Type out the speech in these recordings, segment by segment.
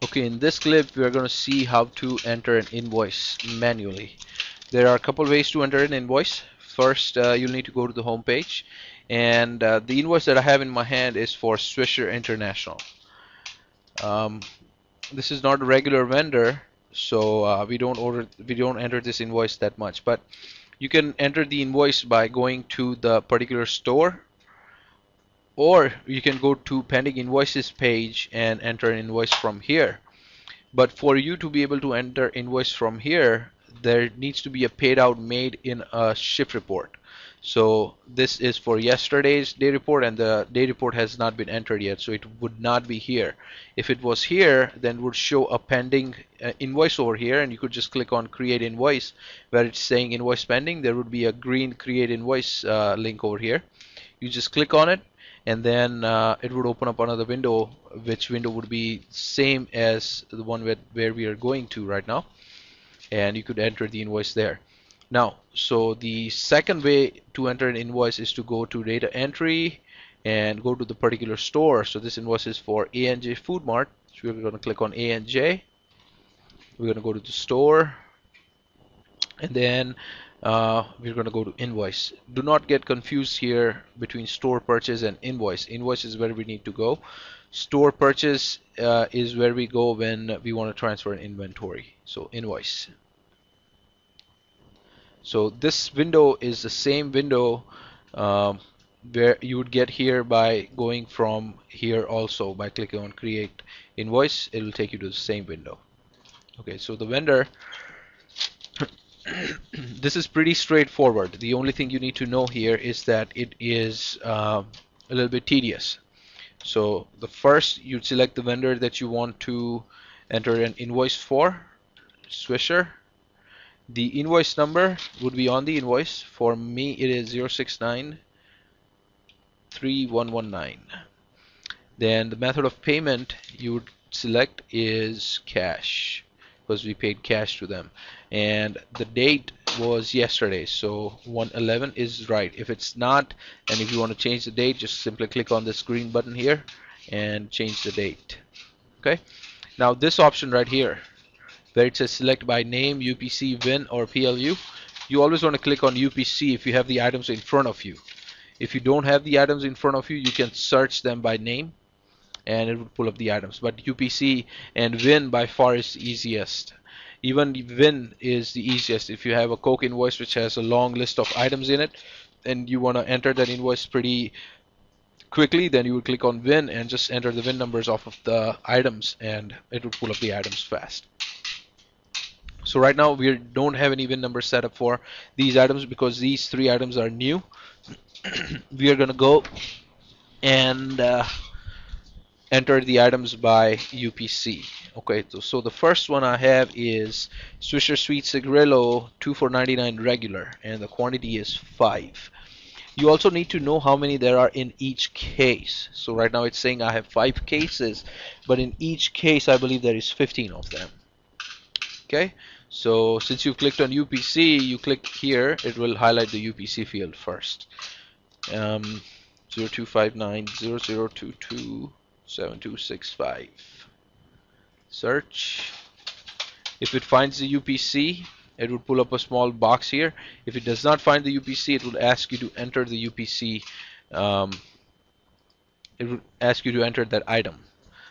Okay, in this clip, we are going to see how to enter an invoice manually. There are a couple ways to enter an invoice. First, you'll need to go to the home page, and the invoice that I have in my hand is for Swisher International. Um, this is not a regular vendor, so we don't enter this invoice that much. But you can enter the invoice by going to the particular store, or you can go to pending invoices page and enter an invoice from here. But for you to be able to enter invoice from here, there needs to be a paid out made in a shift report. So this is for yesterday's day report, and the day report has not been entered yet, so it would not be here. If it was here, then it would show a pending invoice over here, and you could just click on create invoice where it's saying invoice pending. There would be a green create invoice link over here. You just click on it, and then it would open up another window, which window would be same as the one where we are going to right now, and you could enter the invoice there. Now, so the second way to enter an invoice is to go to data entry and go to the particular store. So this invoice is for ANJ Food Mart, so we're going to click on ANJ. We're going to go to the store, and then we're going to go to invoice. Do not get confused here between store purchase and invoice. Invoice is where we need to go. Store purchase is where we go when we want to transfer an inventory. So invoice. So this window is the same window where you would get here by going from here also by clicking on create invoice. It will take you to the same window. Okay, so the vendor this is pretty straightforward. The only thing you need to know here is that it is a little bit tedious. So the first, you'd select the vendor that you want to enter an invoice for, Swisher. The invoice number would be on the invoice. For me, it is 0693119. Then the method of payment you would select is cash, because we paid cash to them, and the date was yesterday, so 1/11 is right. If it's not, and if you want to change the date, just simply click on this green button here and change the date. Okay, now this option right here where it says select by name, UPC, VIN, or PLU, you always want to click on UPC if you have the items in front of you. If you don't have the items in front of you, you can search them by name and it would pull up the items. But UPC and VIN by far is the easiest. Even VIN is the easiest. If you have a Coke invoice which has a long list of items in it and you want to enter that invoice pretty quickly, then you would click on VIN and just enter the VIN numbers off of the items and it would pull up the items fast. So right now we don't have any VIN numbers set up for these items because these three items are new. We are going to go and enter the items by UPC. Okay, so the first one I have is Swisher Sweet Cigarillo 2 for 99 regular, and the quantity is 5. You also need to know how many there are in each case. So right now it's saying I have 5 cases, but in each case I believe there is 15 of them. Okay, so since you've clicked on UPC, you click here, it will highlight the UPC field first. 025900227265. Search. If it finds the UPC, it would pull up a small box here. If it does not find the UPC, it would ask you to enter the UPC. It would ask you to enter that item.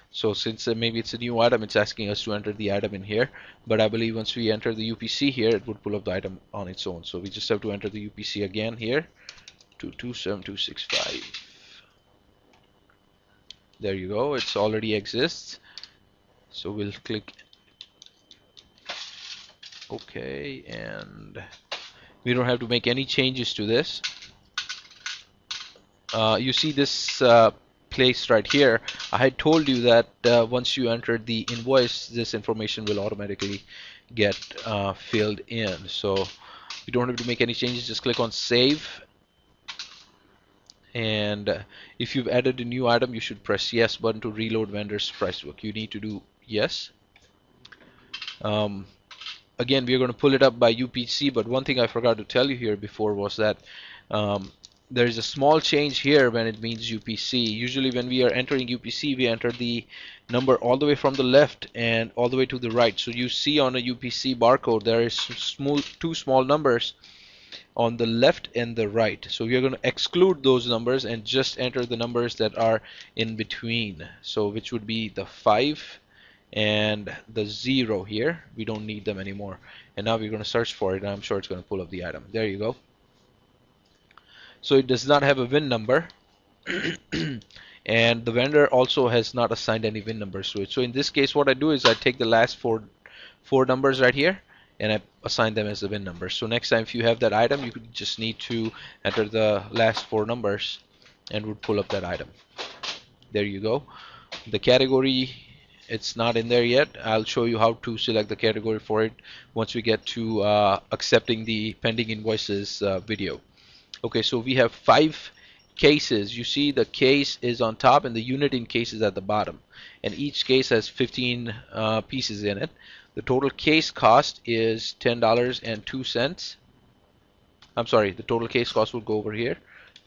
So since maybe it's a new item, it's asking us to enter the item in here. But I believe once we enter the UPC here, it would pull up the item on its own. So we just have to enter the UPC again here. 227265. There you go, it's already exists. So we'll click OK, and we don't have to make any changes to this. You see this place right here. I had told you that once you enter the invoice, this information will automatically get filled in. So you don't have to make any changes, just click on save. And if you've added a new item, you should press yes button to reload vendor's price book. You need to do yes. Again, we are going to pull it up by UPC, but one thing I forgot to tell you here before was that there is a small change here when it means UPC. Usually when we are entering UPC, we enter the number all the way from the left and all the way to the right. So you see on a UPC barcode there is two small numbers on the left and the right. So we are going to exclude those numbers and just enter the numbers that are in between. So which would be the 5 and the 0 here. We don't need them anymore. And now we're going to search for it, and I'm sure it's going to pull up the item. There you go. So it does not have a VIN number. And the vendor also has not assigned any VIN numbers to it. So in this case, what I do is I take the last four numbers right here and I assign them as the VIN numbers. So next time if you have that item, you could just need to enter the last 4 numbers and would pull up that item. There you go. The category, it's not in there yet. I'll show you how to select the category for it once we get to accepting the pending invoices video. Okay, so we have 5 cases. You see the case is on top and the unit in case is at the bottom, and each case has 15 pieces in it. The total case cost is $10.02. I'm sorry, the total case cost will go over here,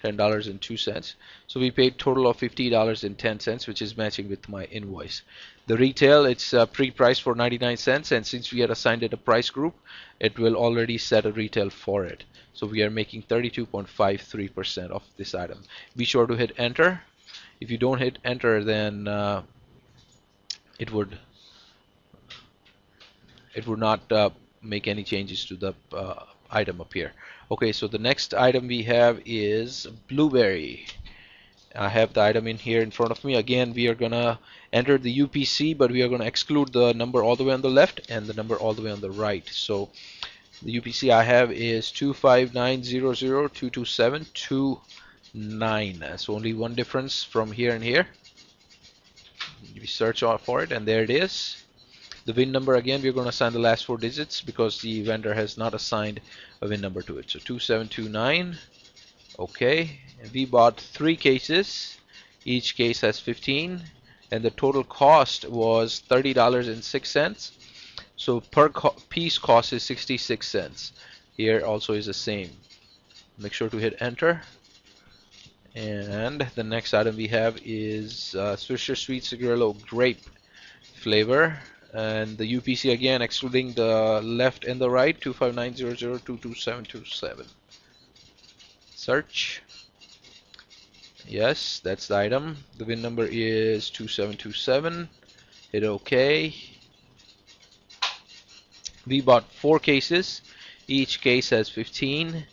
$10.02. So we paid total of $50.10, which is matching with my invoice. The retail, it's pre-priced for 99 cents, and since we had assigned it a price group, it will already set a retail for it. So we are making 32.53% of this item. Be sure to hit enter. If you don't hit enter, then it would not make any changes to the item up here. Okay, so the next item we have is blueberry. I have the item in here in front of me. Again, we are gonna enter the UPC, but we are gonna exclude the number all the way on the left and the number all the way on the right. So the UPC I have is 25900227229. So only one difference from here and here. We search for it, and there it is. The VIN number, again, we're going to assign the last 4 digits because the vendor has not assigned a VIN number to it. So 2729. Okay, and we bought 3 cases. Each case has 15, and the total cost was $30.06. So per piece cost is 66 cents. Here also is the same. Make sure to hit enter. And the next item we have is Swisher Sweet Cigarillo Grape flavor. And the UPC, again, excluding the left and the right, 25900227727. Search. Yes, that's the item. The VIN number is 2727. Hit OK. We bought 4 cases. Each case has 15.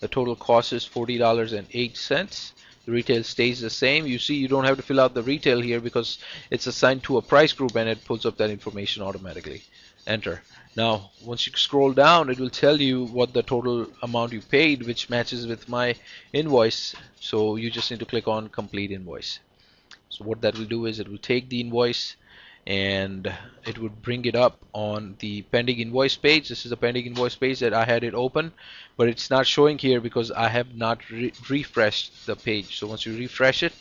The total cost is $40.08. The retail stays the same. You see, you don't have to fill out the retail here because it's assigned to a price group and it pulls up that information automatically. Enter. Now, once you scroll down, it will tell you what the total amount you paid, which matches with my invoice. So you just need to click on complete invoice. So what that will do is it will take the invoice and it would bring it up on the pending invoice page. This is a pending invoice page that I had it open, but it's not showing here because I have not refreshed the page. So once you refresh it,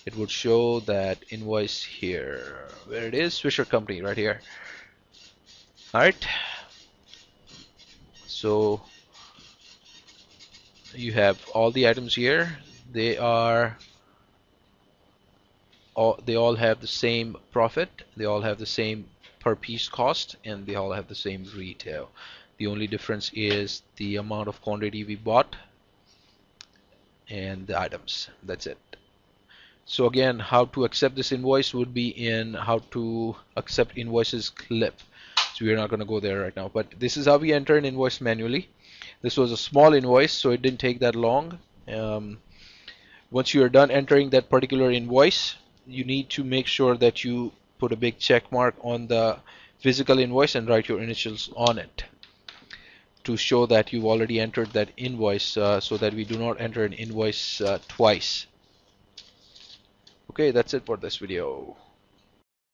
it would show that invoice here. Where it is, Swisher Company, right here. Alright, so you have all the items here. They all have the same profit, they all have the same per piece cost, and they all have the same retail. The only difference is the amount of quantity we bought and the items. That's it. So again, how to accept this invoice would be in how to accept invoices clip. So we're not going to go there right now, but this is how we enter an invoice manually. This was a small invoice, so it didn't take that long. Once you are done entering that particular invoice, you need to make sure that you put a big check mark on the physical invoice and write your initials on it to show that you've already entered that invoice, so that we do not enter an invoice twice. Okay, that's it for this video.